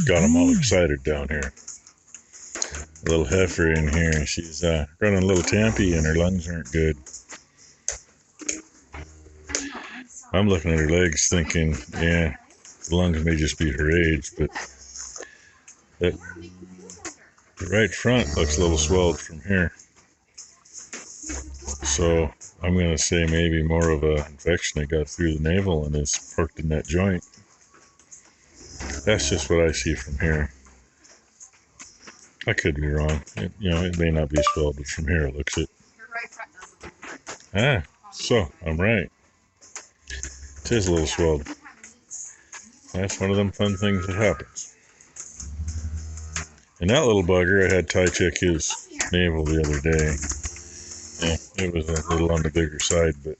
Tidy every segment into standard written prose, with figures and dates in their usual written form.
Got them all excited down here. A little heifer in here. She's running a little tampy and her lungs aren't good. I'm looking at her legs thinking, yeah, the lungs may just be her age, but the right front looks a little swelled from here. So I'm going to say maybe more of an infection that got through the navel and is parked in that joint. That's just what I see from here. I could be wrong. It may not be swelled, but from here it looks it. So I'm right. It is a little swelled. That's one of them fun things that happens. And that little bugger, I had Ty check his navel the other day. Yeah, it was a little on the bigger side, but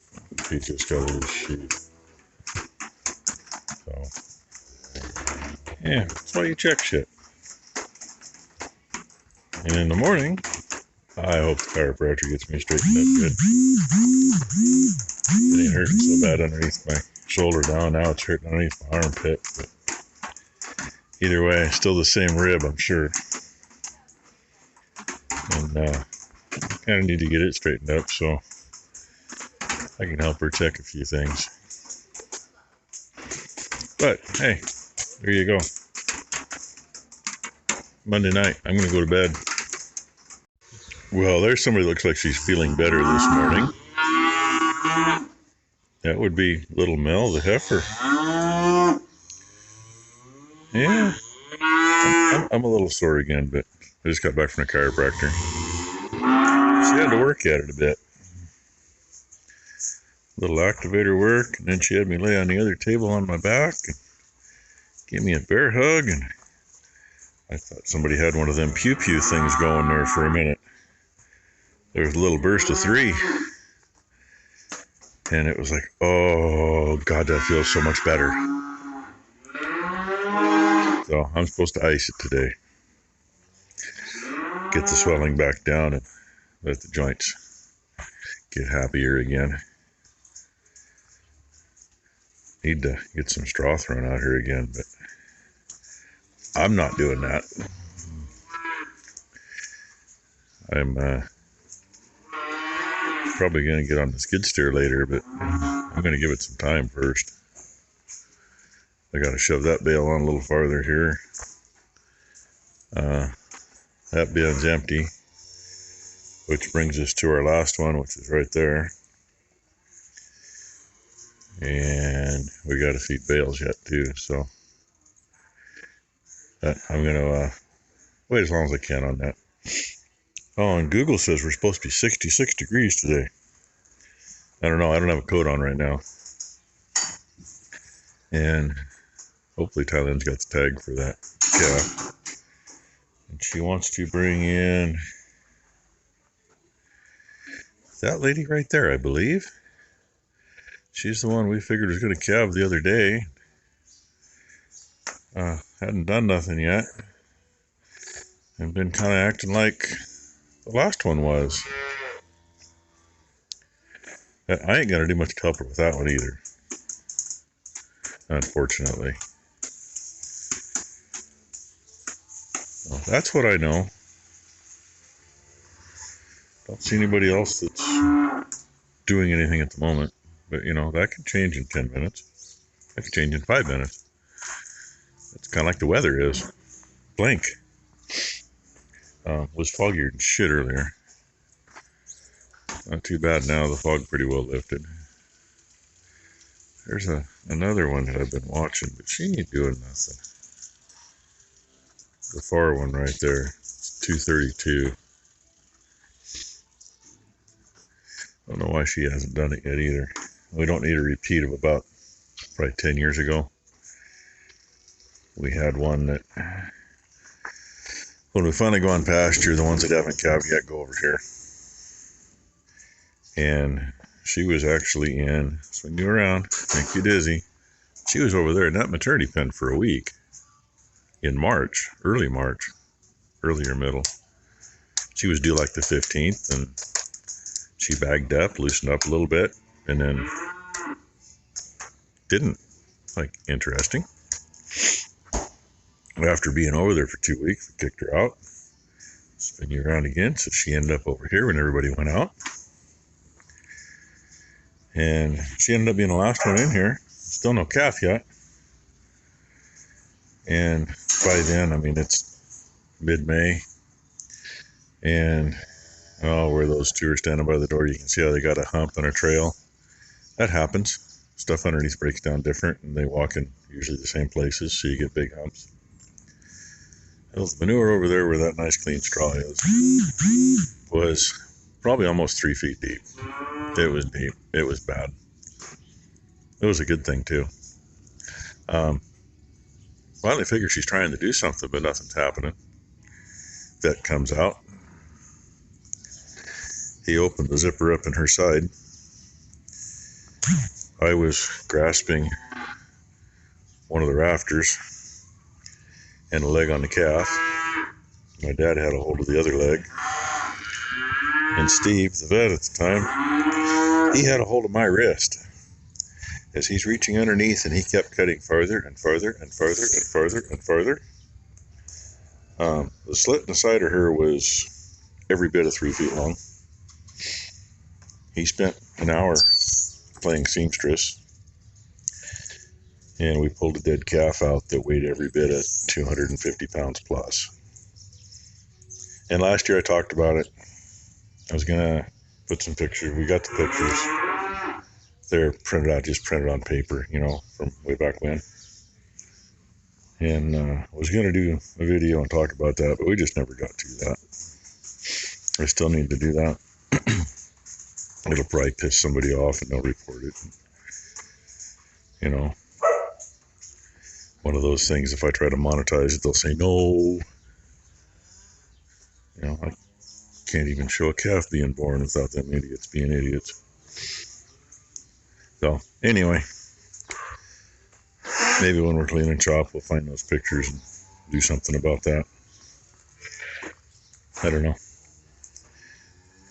he just got a little shoot. So, yeah, that's why you check shit. And in the morning, I hope the chiropractor gets me straightened up good. It ain't hurting so bad underneath my shoulder down. Now it's hurting underneath my armpit. But either way, still the same rib, I'm sure. And kind of need to get it straightened up so I can help her check a few things. But hey, there you go. Monday night, I'm going to go to bed. Well, there's somebody that looks like she's feeling better this morning. That would be little Mel, the heifer. Yeah, I'm a little sore again, but I just got back from the chiropractor. She had to work at it a bit. Little activator work, and then she had me lay on the other table on my back and give me a bear hug, and I thought somebody had one of them pew-pew things going there for a minute. There was a little burst of 3. And it was like, oh, God, that feels so much better. So I'm supposed to ice it today. Get the swelling back down and let the joints get happier again. Need to get some straw thrown out here again, but I'm not doing that. I'm probably going to get on the skid steer later, but I'm going to give it some time first. I got to shove that bale on a little farther here. That bin's empty, which brings us to our last one, which is right there. And we got to feed bales yet too, so I'm going to wait as long as I can on that. Oh, and Google says we're supposed to be 66 degrees today. I don't know. I don't have a coat on right now. And hopefully Tylen's got the tag for that. Yeah. And she wants to bring in that lady right there, I believe. She's the one we figured was going to calve the other day. Hadn't done nothing yet. And been kind of acting like the last one was. I ain't gonna do much to help her with that one either, unfortunately. Well, that's what I know. Don't see anybody else that's doing anything at the moment, but that could change in 10 minutes. That could change in 5 minutes. It's kind of like the weather is. Blank. Was foggier than shit earlier. Not too bad now. The fog pretty well lifted. There's another one that I've been watching, but she ain't doing nothing. The far one right there. It's 232. I don't know why she hasn't done it yet either. We don't need a repeat of about probably 10 years ago. We had one that when we finally go on pasture, the ones that haven't calved yet go over here. And she was actually in, swing you around, make you dizzy. She was over there in that maternity pen for a week in March, earlier middle. She was due like the 15th, and she bagged up, loosened up a little bit, and then didn't. Like, interesting. After being over there for 2 weeks, we kicked her out. Spin you around again, so she ended up over here when everybody went out. And she ended up being the last one in here. Still no calf yet. And by then, I mean, it's mid-May. And, oh, where those two are standing by the door, you can see how they got a hump and a trail. That happens. Stuff underneath breaks down different, and they walk in usually the same places, so you get big humps. The manure over there where that nice clean straw is was probably almost 3 feet deep. It was deep. It was bad. It was a good thing, too. Finally figure she's trying to do something, but nothing's happening. Vet comes out. He opened the zipper up in her side. I was grasping one of the rafters and a leg on the calf. My dad had a hold of the other leg. And Steve, the vet at the time, he had a hold of my wrist. As he's reaching underneath, and he kept cutting farther and farther and farther and farther and farther. The slit in the side of her was every bit of 3 feet long. He spent an hour playing seamstress, and we pulled a dead calf out that weighed every bit of 250 pounds plus. And last year I talked about it. I was gonna put some pictures. We got the pictures. They're printed out, just printed on paper, you know, from way back when. And I was gonna do a video and talk about that, but we just never got to that. I still need to do that. It'll probably piss somebody off and they'll report it. You know, one of those things, if I try to monetize it, they'll say no. You know, I can't even show a calf being born without them idiots being idiots. So, anyway, maybe when we're cleaning shop, we'll find those pictures and do something about that. I don't know.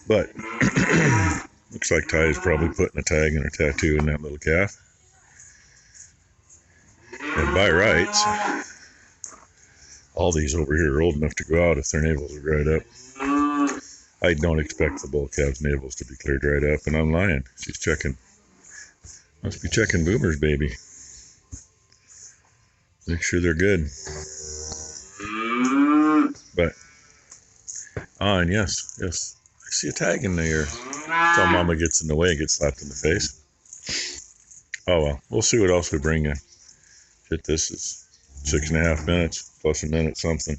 But, looks like Ty is probably putting a tag and a tattoo in that little calf. And by rights, all these over here are old enough to go out if their navels are dried up. I don't expect the bull calf's navels to be clear dried up, and I'm lying. She's checking. Must be checking boomers, baby. Make sure they're good. But, and yes, I see a tag in there. Until Mama gets in the way, gets slapped in the face. Oh well, we'll see what else we bring in. Shit, this is 6.5 minutes, plus a minute something.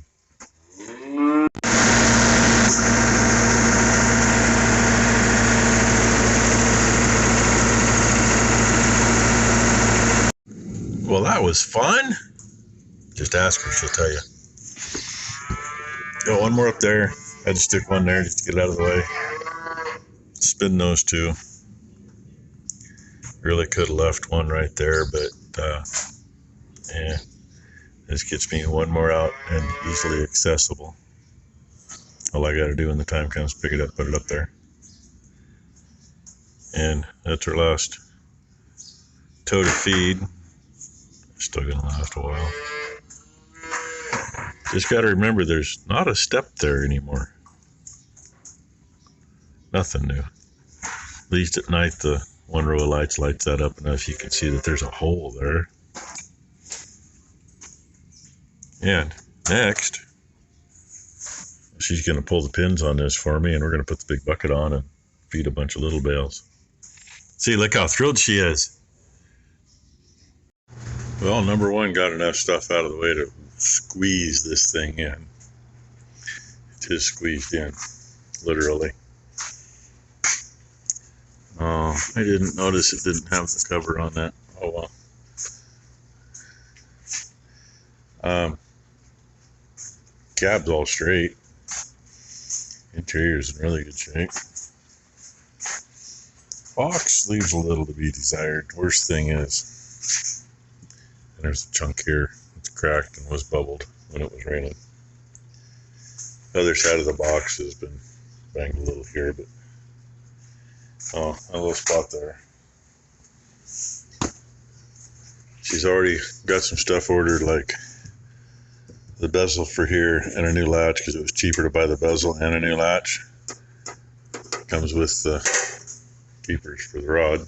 Well, that was fun. Just ask her, she'll tell you. Got one more up there. Had to stick one there just to get it out of the way. Spin those two. Really could have left one right there, but yeah, this gets me one more out and easily accessible. All I got to do when the time comes, pick it up, put it up there. And that's her last toe to feed. Still gonna last a while. Just got to remember there's not a step there anymore. Nothing new. At least at night the one row of lights lights that up enough you can see that there's a hole there. And next, she's going to pull the pins on this for me, and we're going to put the big bucket on and feed a bunch of little bales. See, look how thrilled she is. Well, number one, got enough stuff out of the way to squeeze this thing in. It is squeezed in, literally. Oh, I didn't notice it didn't have the cover on that. Oh well. Cab's all straight. Interior's in really good shape. Box leaves a little to be desired. Worst thing is, there's a chunk here. It's cracked and was bubbled when it was raining. The other side of the box has been banged a little here, but oh, a little spot there. She's already got some stuff ordered, like the bezel for here and a new latch because it was cheaper to buy the bezel and a new latch. Comes with the keepers for the rod.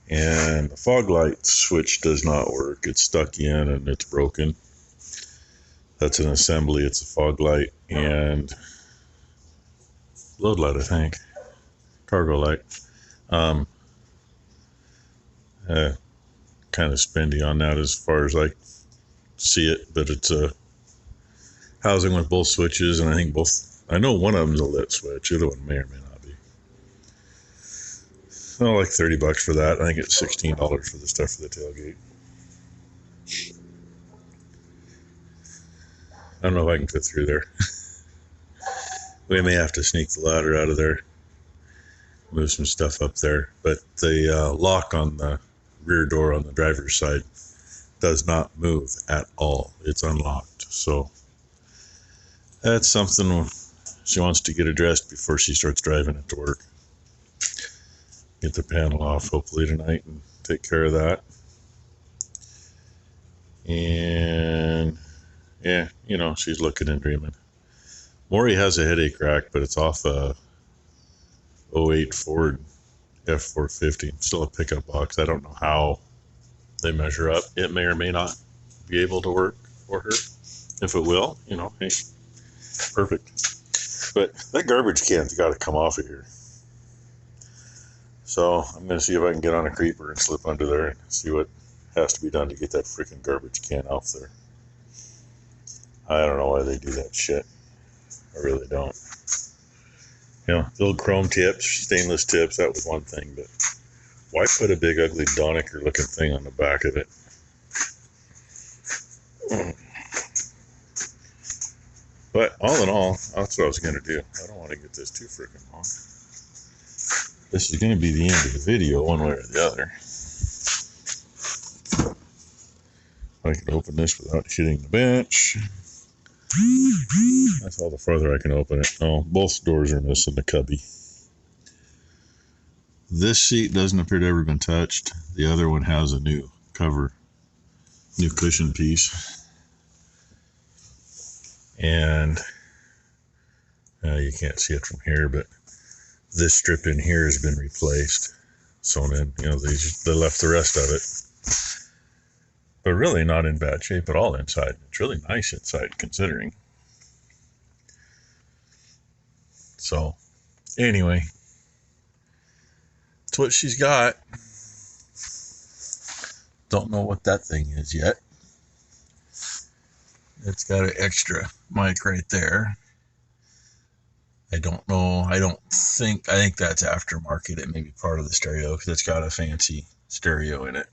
And the fog light switch does not work. It's stuck in and it's broken. That's an assembly. It's a fog light and load light, I think. Cargo light. Kind of spendy on that as far as I see it, but it's a housing with both switches, and I think both. I know one of them's a lit switch. The other one may or may not be. Oh, like $30 for that. I think it's $16 for the stuff for the tailgate. I don't know if I can fit through there. We may have to sneak the ladder out of there, move some stuff up there. But the lock on the rear door on the driver's side does not move at all. It's unlocked. So that's something she wants to get addressed before she starts driving it to work. Get the panel off hopefully tonight and take care of that. And yeah, you know, she's looking and dreaming. Maury has a headache rack, but it's off a 08 Ford F450. Still a pickup box. I don't know how they measure up. It may or may not be able to work for her. If it will, you know, hey, perfect. But that garbage can's got to come off of here. So I'm going to see if I can get on a creeper and slip under there and see what has to be done to get that freaking garbage can off there. I don't know why they do that shit. I really don't. You know, the old chrome tips, stainless tips, that was one thing, but why put a big ugly Doniker looking thing on the back of it? But all in all, that's what I was going to do. I don't want to get this too freaking long. This is going to be the end of the video one way or the other. I can open this without hitting the bench. That's all the farther I can open it. Oh, both doors are missing the cubby. This seat doesn't appear to have ever been touched. The other one has a new cover, new cushion piece. And you can't see it from here, but this strip in here has been replaced. Sewn in, you know, they left the rest of it. But really not in bad shape at all inside. It's really nice inside considering. So, anyway, that's what she's got. Don't know what that thing is yet. It's got an extra mic right there. I don't know. I think that's aftermarket. It may be part of the stereo because it's got a fancy stereo in it.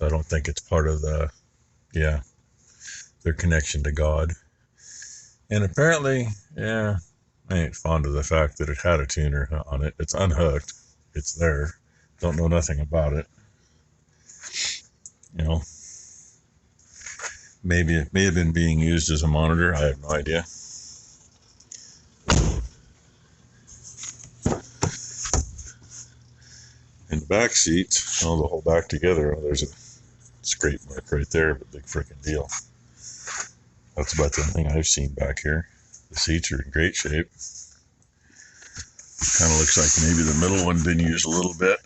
I don't think it's part of their connection to God. And apparently, I ain't fond of the fact that it had a tuner on it. It's unhooked. It's there. Don't know nothing about it. You know, maybe it may have been being used as a monitor. I have no idea. In the back seats, the whole back together, there's a scrape mark right there, but big freaking deal. That's about the only thing I've seen back here. The seats are in great shape. Kind of looks like maybe the middle one been used a little bit.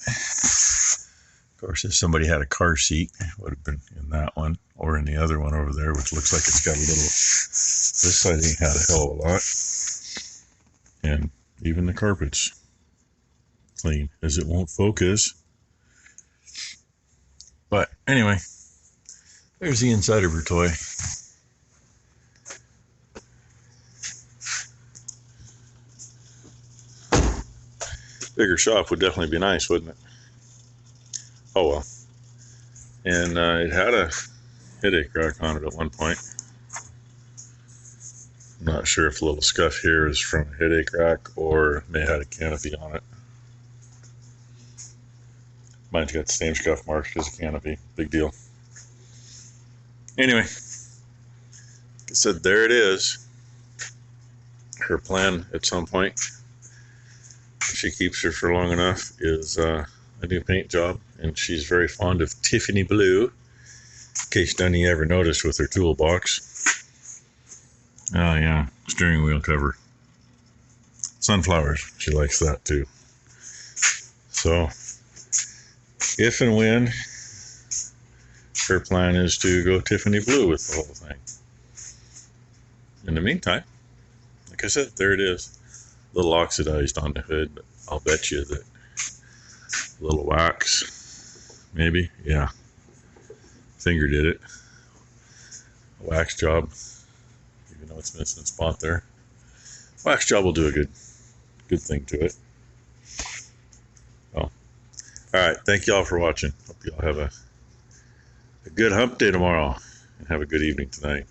Of course, if somebody had a car seat, it would have been in that one or in the other one over there, which looks like it's got a little. This side ain't had a hell of a lot. And even the carpet's clean, as it won't focus. But anyway, there's the inside of her toy. Bigger shop would definitely be nice, wouldn't it? Oh well. And it had a headache rack on it at one point. I'm not sure if the little scuff here is from a headache rack or may have had a canopy on it. Mine's got the same scuff marks as a canopy. Big deal. Anyway, like I said, there it is. Her plan at some point, if she keeps her for long enough, is a new paint job. And she's very fond of Tiffany blue. case none of you ever noticed with her toolbox. Oh yeah, steering wheel cover. Sunflowers, she likes that too. So, if and when her plan is to go Tiffany blue with the whole thing. In the meantime, like I said, there it is. A little oxidized on the hood, but I'll bet you that a little wax, maybe, yeah. Finger did it. A wax job, even though it's missing a spot there. Wax job will do a good thing to it. Well, all right. Thank you all for watching. Hope you all have a good hump day tomorrow and have a good evening tonight.